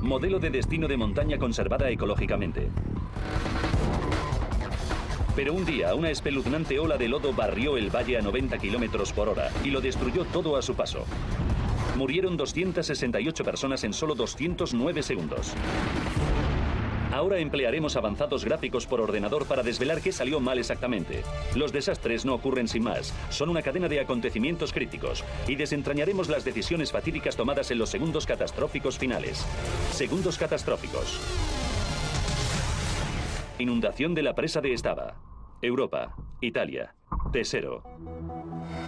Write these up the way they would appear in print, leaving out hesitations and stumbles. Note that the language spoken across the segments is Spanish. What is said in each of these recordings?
modelo de destino de montaña conservada ecológicamente. Pero un día, una espeluznante ola de lodo barrió el valle a 90 kilómetros por hora y lo destruyó todo a su paso. Murieron 268 personas en solo 209 segundos. Ahora emplearemos avanzados gráficos por ordenador para desvelar qué salió mal exactamente. Los desastres no ocurren sin más, son una cadena de acontecimientos críticos y desentrañaremos las decisiones fatídicas tomadas en los segundos catastróficos finales. Segundos catastróficos. Inundación de la presa de Estava. Europa, Italia, Tesero.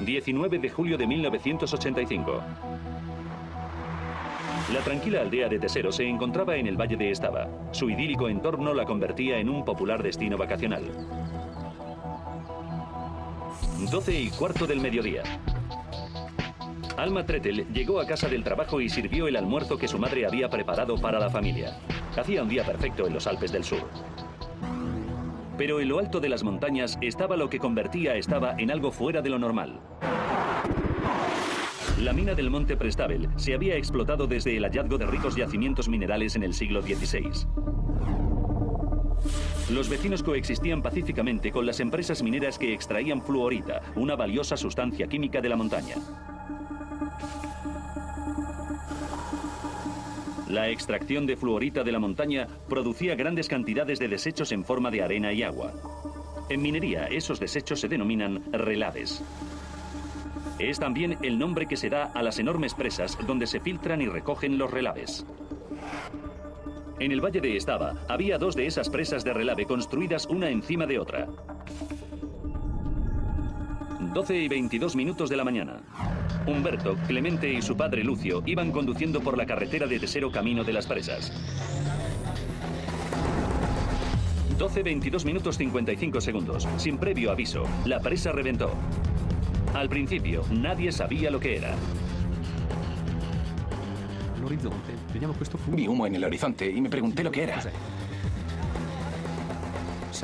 19 de julio de 1985. La tranquila aldea de Tesero se encontraba en el valle de Estava. Su idílico entorno la convertía en un popular destino vacacional. 12:15 del mediodía. Alma Tretel llegó a casa del trabajo y sirvió el almuerzo que su madre había preparado para la familia. Hacía un día perfecto en los Alpes del Sur. Pero en lo alto de las montañas estaba lo que convertía a Estava en algo fuera de lo normal. La mina del Monte Prestabel se había explotado desde el hallazgo de ricos yacimientos minerales en el siglo XVI. Los vecinos coexistían pacíficamente con las empresas mineras que extraían fluorita, una valiosa sustancia química de la montaña. La extracción de fluorita de la montaña producía grandes cantidades de desechos en forma de arena y agua. En minería, esos desechos se denominan relaves. Es también el nombre que se da a las enormes presas donde se filtran y recogen los relaves. En el valle de Estava había dos de esas presas de relave construidas una encima de otra. 12:22 de la mañana. Humberto, Clemente y su padre Lucio iban conduciendo por la carretera de Tesero camino de las presas. 12:22:55. Sin previo aviso, la presa reventó. Al principio, nadie sabía lo que era. Vi humo en el horizonte y me pregunté lo que era.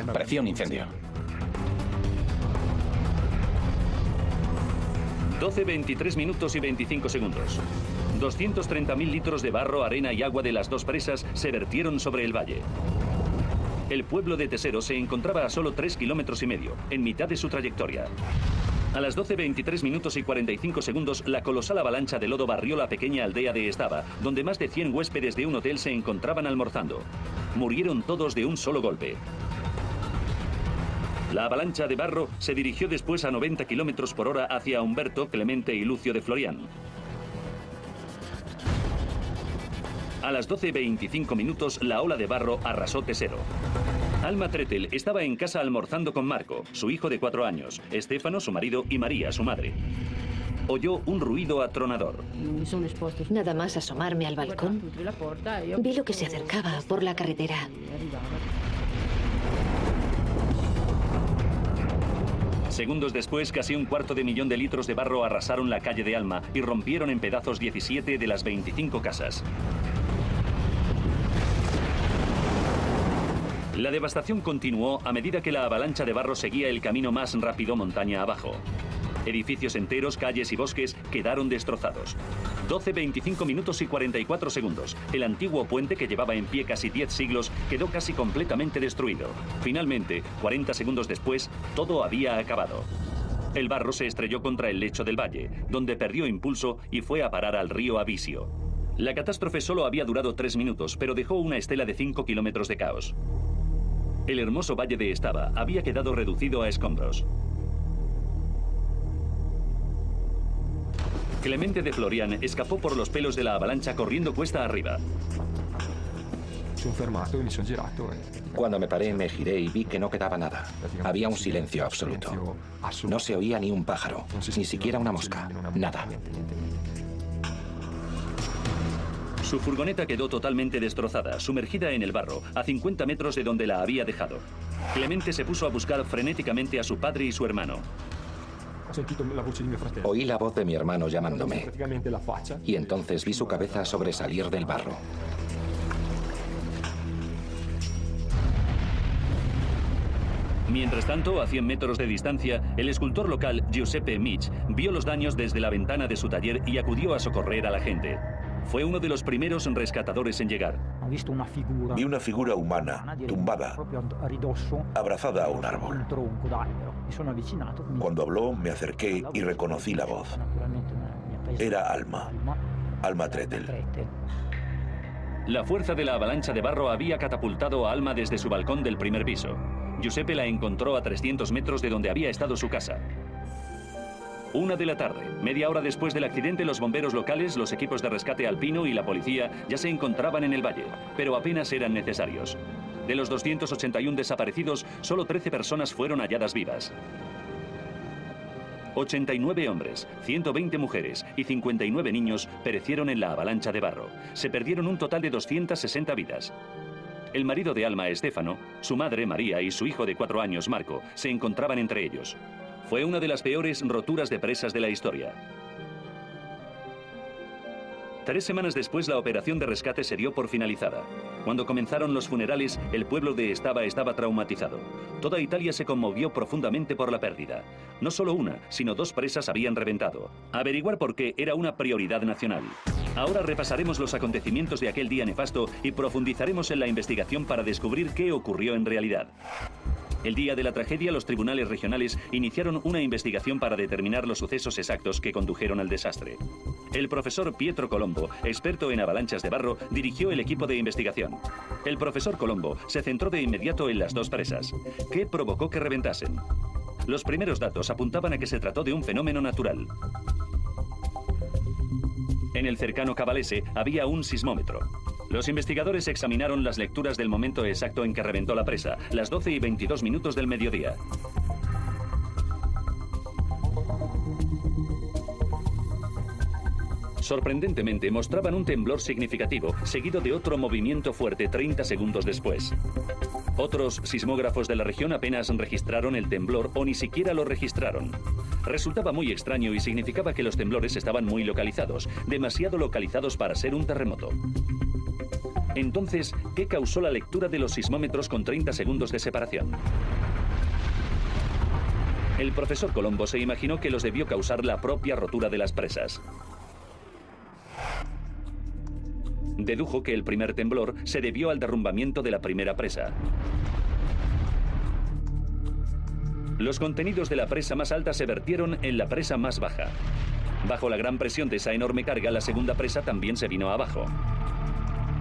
Parecía un incendio. 12:23:25. 230.000 litros de barro, arena y agua de las dos presas se vertieron sobre el valle. El pueblo de Tesero se encontraba a solo 3,5 kilómetros, en mitad de su trayectoria. A las 12:23:45, la colosal avalancha de lodo barrió la pequeña aldea de Estava, donde más de 100 huéspedes de un hotel se encontraban almorzando. Murieron todos de un solo golpe. La avalancha de barro se dirigió después a 90 kilómetros por hora hacia Humberto, Clemente y Lucio de Florian. A las 12:25, la ola de barro arrasó Tesero. Alma Tretel estaba en casa almorzando con Marco, su hijo de 4 años, Stefano, su marido, y María, su madre. Oyó un ruido atronador. Nada más asomarme al balcón, vi lo que se acercaba por la carretera. Segundos después, casi 250.000 de litros de barro arrasaron la calle de Alma y rompieron en pedazos 17 de las 25 casas. La devastación continuó a medida que la avalancha de barro seguía el camino más rápido montaña abajo. Edificios enteros, calles y bosques quedaron destrozados. 12:25:44. El antiguo puente que llevaba en pie casi 10 siglos quedó casi completamente destruido. Finalmente, 40 segundos después, todo había acabado. El barro se estrelló contra el lecho del valle, donde perdió impulso y fue a parar al río Avisio. La catástrofe solo había durado 3 minutos, pero dejó una estela de 5 kilómetros de caos. El hermoso valle de Estava había quedado reducido a escombros. Clemente de Florian escapó por los pelos de la avalancha corriendo cuesta arriba. Cuando me paré, me giré y vi que no quedaba nada. Había un silencio absoluto. No se oía ni un pájaro, ni siquiera una mosca. Nada. Su furgoneta quedó totalmente destrozada, sumergida en el barro, a 50 metros de donde la había dejado. Clemente se puso a buscar frenéticamente a su padre y su hermano. Oí la voz de mi hermano llamándome, y entonces vi su cabeza sobresalir del barro. Mientras tanto, a 100 metros de distancia, el escultor local Giuseppe Mich vio los daños desde la ventana de su taller y acudió a socorrer a la gente. Fue uno de los primeros rescatadores en llegar. Vi una figura humana, tumbada, abrazada a un árbol. Cuando habló, me acerqué y reconocí la voz. Era Alma Tretel. La fuerza de la avalancha de barro había catapultado a Alma desde su balcón del primer piso. Giuseppe la encontró a 300 metros de donde había estado su casa. 1 de la tarde, media hora después del accidente, los bomberos locales, los equipos de rescate alpino y la policía ya se encontraban en el valle, pero apenas eran necesarios. De los 281 desaparecidos, solo 13 personas fueron halladas vivas. 89 hombres, 120 mujeres y 59 niños perecieron en la avalancha de barro. Se perdieron un total de 260 vidas. El marido de Alma, Stefano, su madre, María, y su hijo de 4 años, Marco, se encontraban entre ellos. Fue una de las peores roturas de presas de la historia. 3 semanas después, la operación de rescate se dio por finalizada. Cuando comenzaron los funerales, el pueblo de Estava estaba traumatizado. Toda Italia se conmovió profundamente por la pérdida. No solo una, sino 2 presas habían reventado. Averiguar por qué era una prioridad nacional. Ahora repasaremos los acontecimientos de aquel día nefasto y profundizaremos en la investigación para descubrir qué ocurrió en realidad. El día de la tragedia, los tribunales regionales iniciaron una investigación para determinar los sucesos exactos que condujeron al desastre. El profesor Pietro Colombo, experto en avalanchas de barro, dirigió el equipo de investigación. El profesor Colombo se centró de inmediato en las 2 presas. ¿Qué provocó que reventasen? Los primeros datos apuntaban a que se trató de un fenómeno natural. En el cercano Cavalese había un sismómetro. Los investigadores examinaron las lecturas del momento exacto en que reventó la presa, las 12:22 del mediodía. Sorprendentemente, mostraban un temblor significativo, seguido de otro movimiento fuerte 30 segundos después. Otros sismógrafos de la región apenas registraron el temblor o ni siquiera lo registraron. Resultaba muy extraño y significaba que los temblores estaban muy localizados, demasiado localizados para ser un terremoto. Entonces, ¿qué causó la lectura de los sismómetros con 30 segundos de separación? El profesor Colombo se imaginó que los debió causar la propia rotura de las presas. Dedujo que el primer temblor se debió al derrumbamiento de la primera presa. Los contenidos de la presa más alta se vertieron en la presa más baja. Bajo la gran presión de esa enorme carga, la segunda presa también se vino abajo.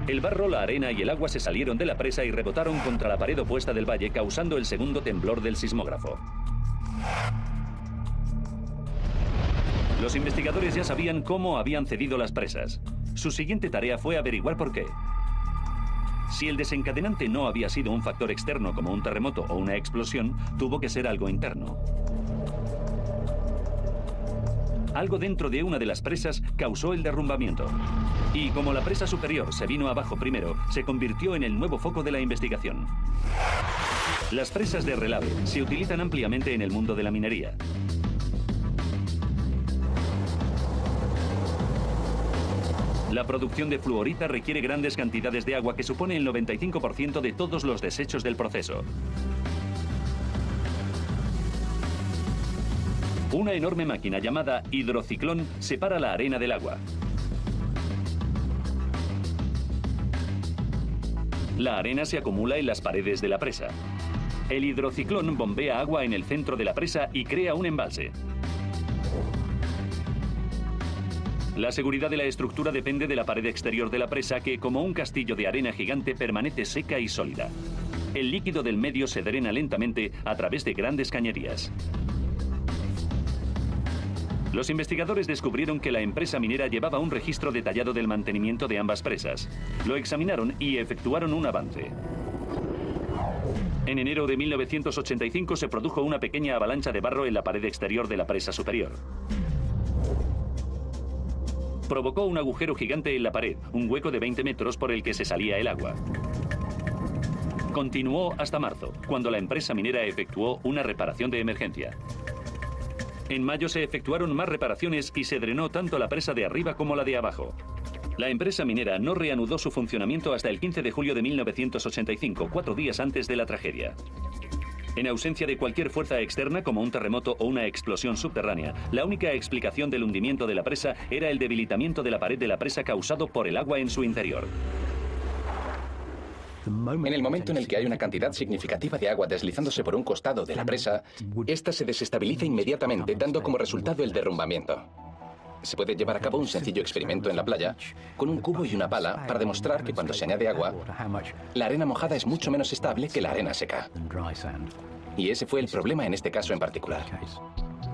El barro, la arena y el agua se salieron de la presa y rebotaron contra la pared opuesta del valle, causando el segundo temblor del sismógrafo. Los investigadores ya sabían cómo habían cedido las presas. Su siguiente tarea fue averiguar por qué. Si el desencadenante no había sido un factor externo como un terremoto o una explosión, tuvo que ser algo interno. Algo dentro de una de las presas causó el derrumbamiento. Y como la presa superior se vino abajo primero, se convirtió en el nuevo foco de la investigación. Las presas de relave se utilizan ampliamente en el mundo de la minería. La producción de fluorita requiere grandes cantidades de agua que supone el 95% de todos los desechos del proceso. Una enorme máquina llamada hidrociclón separa la arena del agua. La arena se acumula en las paredes de la presa. El hidrociclón bombea agua en el centro de la presa y crea un embalse. La seguridad de la estructura depende de la pared exterior de la presa que, como un castillo de arena gigante, permanece seca y sólida. El líquido del medio se drena lentamente a través de grandes cañerías. Los investigadores descubrieron que la empresa minera llevaba un registro detallado del mantenimiento de ambas presas. Lo examinaron y efectuaron un avance. En enero de 1985 se produjo una pequeña avalancha de barro en la pared exterior de la presa superior. Provocó un agujero gigante en la pared, un hueco de 20 metros por el que se salía el agua. Continuó hasta marzo, cuando la empresa minera efectuó una reparación de emergencia. En mayo se efectuaron más reparaciones y se drenó tanto la presa de arriba como la de abajo. La empresa minera no reanudó su funcionamiento hasta el 15 de julio de 1985, 4 días antes de la tragedia. En ausencia de cualquier fuerza externa, como un terremoto o una explosión subterránea, la única explicación del hundimiento de la presa era el debilitamiento de la pared de la presa causado por el agua en su interior. En el momento en el que hay una cantidad significativa de agua deslizándose por un costado de la presa, esta se desestabiliza inmediatamente, dando como resultado el derrumbamiento. Se puede llevar a cabo un sencillo experimento en la playa con un cubo y una pala para demostrar que cuando se añade agua, la arena mojada es mucho menos estable que la arena seca. Y ese fue el problema en este caso en particular.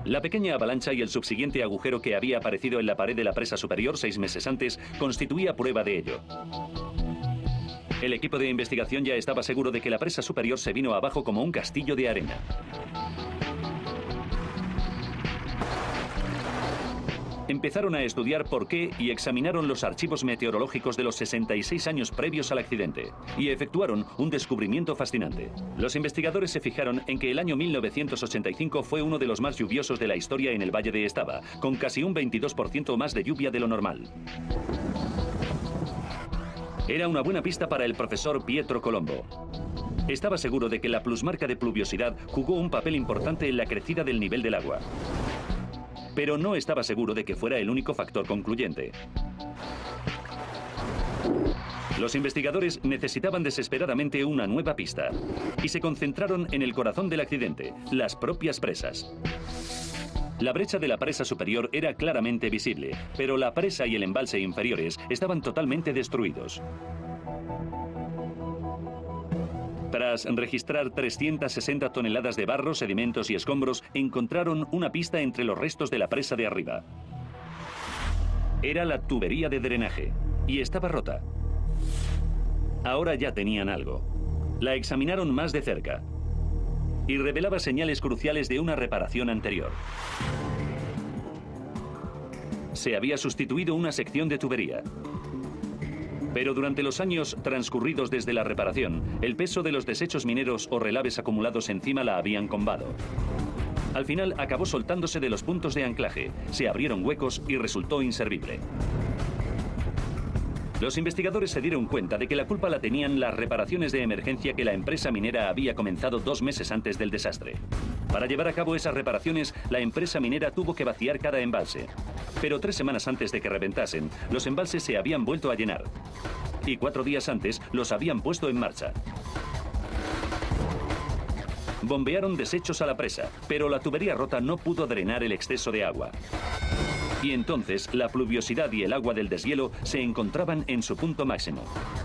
La pequeña avalancha y el subsiguiente agujero que había aparecido en la pared de la presa superior 6 meses antes constituía prueba de ello. El equipo de investigación ya estaba seguro de que la presa superior se vino abajo como un castillo de arena. Empezaron a estudiar por qué y examinaron los archivos meteorológicos de los 66 años previos al accidente y efectuaron un descubrimiento fascinante. Los investigadores se fijaron en que el año 1985 fue uno de los más lluviosos de la historia en el Valle de Estava, con casi un 22% más de lluvia de lo normal. Era una buena pista para el profesor Pietro Colombo. Estaba seguro de que la plusmarca de pluviosidad jugó un papel importante en la crecida del nivel del agua. Pero no estaba seguro de que fuera el único factor concluyente. Los investigadores necesitaban desesperadamente una nueva pista y se concentraron en el corazón del accidente, las propias presas. La brecha de la presa superior era claramente visible, pero la presa y el embalse inferiores estaban totalmente destruidos. Tras registrar 360 toneladas de barro, sedimentos y escombros, encontraron una pista entre los restos de la presa de arriba. Era la tubería de drenaje y estaba rota. Ahora ya tenían algo. La examinaron más de cerca y revelaba señales cruciales de una reparación anterior. Se había sustituido una sección de tubería. Pero durante los años transcurridos desde la reparación, el peso de los desechos mineros o relaves acumulados encima la habían combado. Al final acabó soltándose de los puntos de anclaje, se abrieron huecos y resultó inservible. Los investigadores se dieron cuenta de que la culpa la tenían las reparaciones de emergencia que la empresa minera había comenzado 2 meses antes del desastre. Para llevar a cabo esas reparaciones, la empresa minera tuvo que vaciar cada embalse. Pero 3 semanas antes de que reventasen, los embalses se habían vuelto a llenar. Y 4 días antes los habían puesto en marcha. Bombearon desechos a la presa, pero la tubería rota no pudo drenar el exceso de agua. Y entonces la pluviosidad y el agua del deshielo se encontraban en su punto máximo.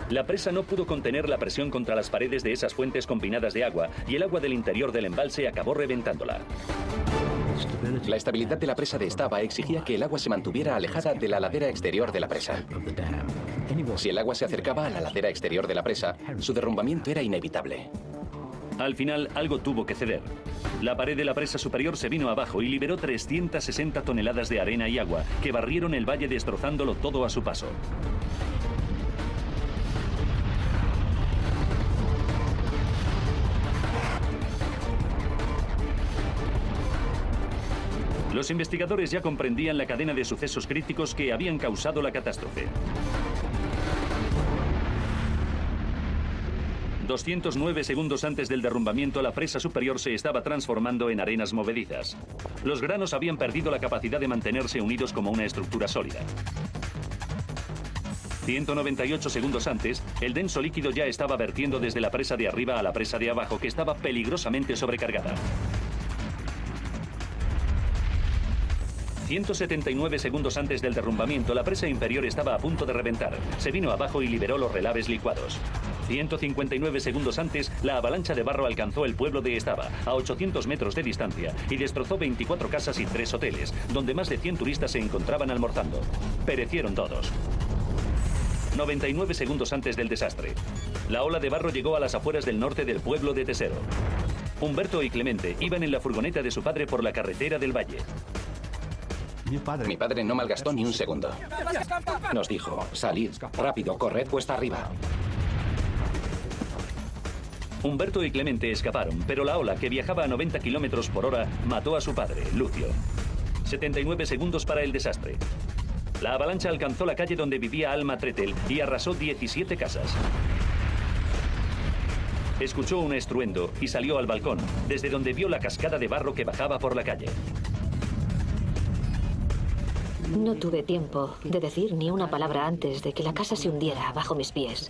La presa no pudo contener la presión contra las paredes de esas fuentes combinadas de agua y el agua del interior del embalse acabó reventándola. La estabilidad de la presa de Estava exigía que el agua se mantuviera alejada de la ladera exterior de la presa. Si el agua se acercaba a la ladera exterior de la presa, su derrumbamiento era inevitable. Al final, algo tuvo que ceder. La pared de la presa superior se vino abajo y liberó 360 toneladas de arena y agua que barrieron el valle destrozándolo todo a su paso. Los investigadores ya comprendían la cadena de sucesos críticos que habían causado la catástrofe. 209 segundos antes del derrumbamiento, la presa superior se estaba transformando en arenas movedizas. Los granos habían perdido la capacidad de mantenerse unidos como una estructura sólida. 198 segundos antes, el denso líquido ya estaba vertiendo desde la presa de arriba a la presa de abajo, que estaba peligrosamente sobrecargada. 179 segundos antes del derrumbamiento, la presa inferior estaba a punto de reventar. Se vino abajo y liberó los relaves licuados. 159 segundos antes, la avalancha de barro alcanzó el pueblo de Estava, a 800 metros de distancia, y destrozó 24 casas y 3 hoteles, donde más de 100 turistas se encontraban almorzando. Perecieron todos. 99 segundos antes del desastre. La ola de barro llegó a las afueras del norte del pueblo de Tesero. Humberto y Clemente iban en la furgoneta de su padre por la carretera del valle. Mi padre no malgastó ni un segundo. Nos dijo, salid, rápido, corred cuesta arriba. Humberto y Clemente escaparon, pero la ola, que viajaba a 90 kilómetros por hora, mató a su padre, Lucio. 79 segundos para el desastre. La avalancha alcanzó la calle donde vivía Alma Tretel y arrasó 17 casas. Escuchó un estruendo y salió al balcón, desde donde vio la cascada de barro que bajaba por la calle. No tuve tiempo de decir ni una palabra antes de que la casa se hundiera bajo mis pies.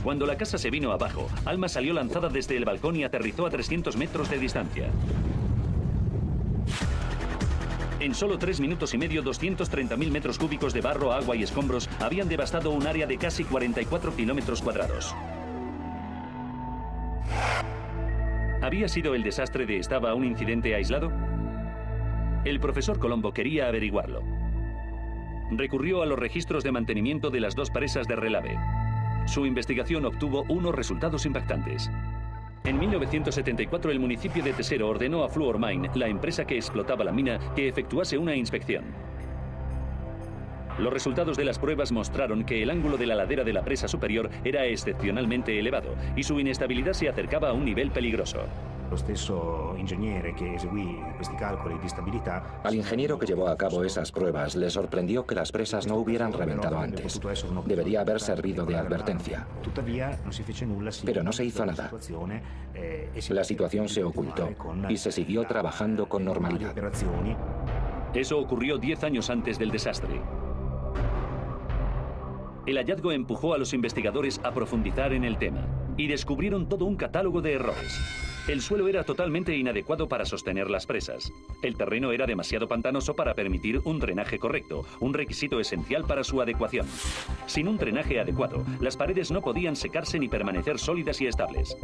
Cuando la casa se vino abajo, Alma salió lanzada desde el balcón y aterrizó a 300 metros de distancia. En solo 3 minutos y medio, 230.000 metros cúbicos de barro, agua y escombros habían devastado un área de casi 44 kilómetros cuadrados. ¿Había sido el desastre de Estaba un incidente aislado? El profesor Colombo quería averiguarlo. Recurrió a los registros de mantenimiento de las 2 presas de Relave. Su investigación obtuvo unos resultados impactantes. En 1974, el municipio de Tesero ordenó a Fluor Mine, la empresa que explotaba la mina, que efectuase una inspección. Los resultados de las pruebas mostraron que el ángulo de la ladera de la presa superior era excepcionalmente elevado y su inestabilidad se acercaba a un nivel peligroso. Al ingeniero que llevó a cabo esas pruebas le sorprendió que las presas no hubieran reventado antes. Debería haber servido de advertencia. Pero no se hizo nada. La situación se ocultó y se siguió trabajando con normalidad. Eso ocurrió 10 años antes del desastre. El hallazgo empujó a los investigadores a profundizar en el tema y descubrieron todo un catálogo de errores. El suelo era totalmente inadecuado para sostener las presas. El terreno era demasiado pantanoso para permitir un drenaje correcto, un requisito esencial para su adecuación. Sin un drenaje adecuado, las paredes no podían secarse ni permanecer sólidas y estables.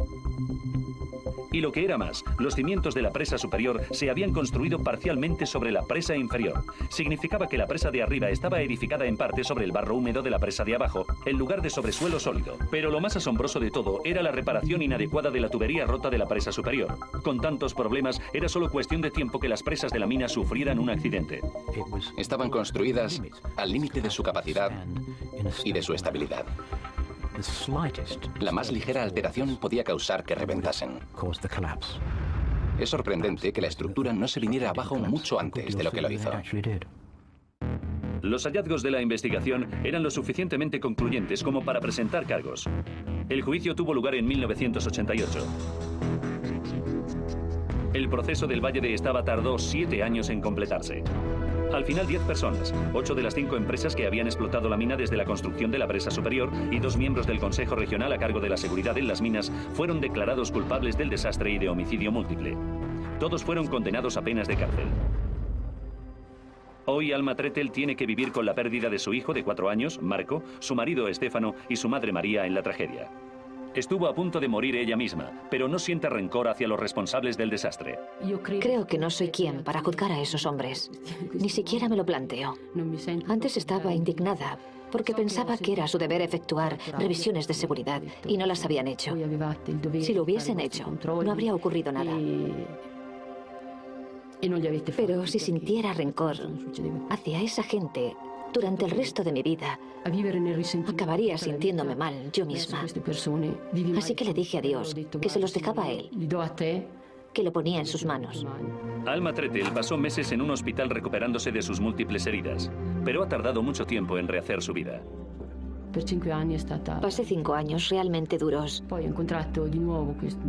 Y lo que era más, los cimientos de la presa superior se habían construido parcialmente sobre la presa inferior. Significaba que la presa de arriba estaba edificada en parte sobre el barro húmedo de la presa de abajo, en lugar de sobre suelo sólido. Pero lo más asombroso de todo era la reparación inadecuada de la tubería rota de la presa superior. Con tantos problemas, era solo cuestión de tiempo que las presas de la mina sufrieran un accidente. Estaban construidas al límite de su capacidad y de su estabilidad. La más ligera alteración podía causar que reventasen. Es sorprendente que la estructura no se viniera abajo mucho antes de lo que lo hizo. Los hallazgos de la investigación eran lo suficientemente concluyentes como para presentar cargos. El juicio tuvo lugar en 1988. El proceso del Valle de Estaba tardó 7 años en completarse. Al final, 10 personas, 8 de las 5 empresas que habían explotado la mina desde la construcción de la presa superior y 2 miembros del Consejo Regional a cargo de la seguridad en las minas fueron declarados culpables del desastre y de homicidio múltiple. Todos fueron condenados a penas de cárcel. Hoy Alma Tretel tiene que vivir con la pérdida de su hijo de 4 años, Marco, su marido Estefano y su madre María en la tragedia. Estuvo a punto de morir ella misma, pero no siente rencor hacia los responsables del desastre. Creo que no soy quien para juzgar a esos hombres. Ni siquiera me lo planteo. Antes estaba indignada porque pensaba que era su deber efectuar revisiones de seguridad y no las habían hecho. Si lo hubiesen hecho, no habría ocurrido nada. Pero si sintiera rencor hacia esa gente durante el resto de mi vida, acabaría sintiéndome mal yo misma. Así que le dije a Dios que se los dejaba a Él, que lo ponía en sus manos. Alma Tretel pasó meses en un hospital recuperándose de sus múltiples heridas, pero ha tardado mucho tiempo en rehacer su vida. Pasé 5 años realmente duros,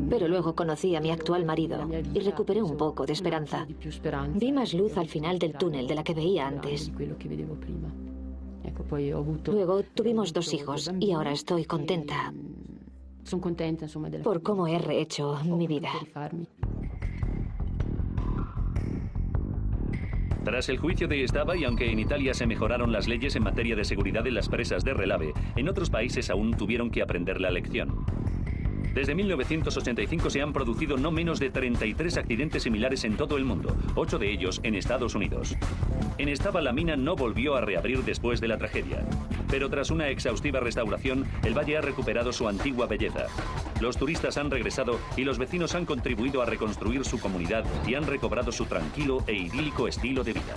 pero luego conocí a mi actual marido y recuperé un poco de esperanza. Vi más luz al final del túnel de la que veía antes. Luego tuvimos 2 hijos y ahora estoy contenta por cómo he rehecho mi vida. Tras el juicio de Estaba, y aunque en Italia se mejoraron las leyes en materia de seguridad en las presas de Relave, en otros países aún tuvieron que aprender la lección. Desde 1985 se han producido no menos de 33 accidentes similares en todo el mundo, 8 de ellos en Estados Unidos. En Estaba la mina no volvió a reabrir después de la tragedia, pero tras una exhaustiva restauración, el valle ha recuperado su antigua belleza. Los turistas han regresado y los vecinos han contribuido a reconstruir su comunidad y han recobrado su tranquilo e idílico estilo de vida.